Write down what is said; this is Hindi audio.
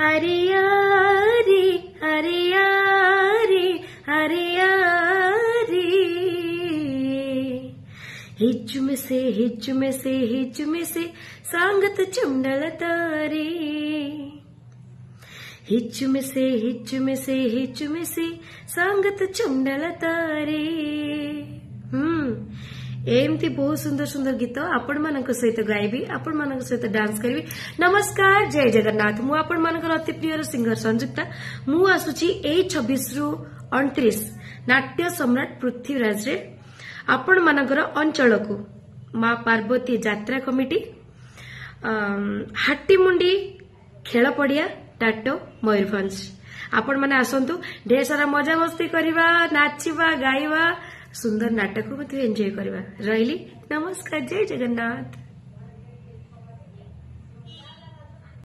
हरियारी हरियारी हरियारी हिज्जुम से हिज्जुम से हिज्जुम से सांगत चुंडल तारे हिज्जुम से हिज्जुम से हिज्जुम से सांगत चुंडल तारे एमती बहुत सुंदर सुंदर गीत आपण मानक सहित गायबी आपण मानक सहित डांस करी। नमस्कार जय जगन्नाथ मु आपण मानकर अति प्रिय सिंगर संयुक्ता मु आसुची ए 26 रु 29 नाट्य सम्राट पृथ्वीराज रे आपण मानकर अंचल को मां पार्वती यात्रा कमिटी हाटीमुंडी खेल पड़िया टाटो मयूरभंज आपण माने आसंतु ढेर सारा मजा मस्ती करवा नाचिबा गाइबा सुंदर नाटक को एंजॉय करवा। रही नमस्कार जय जगन्नाथ।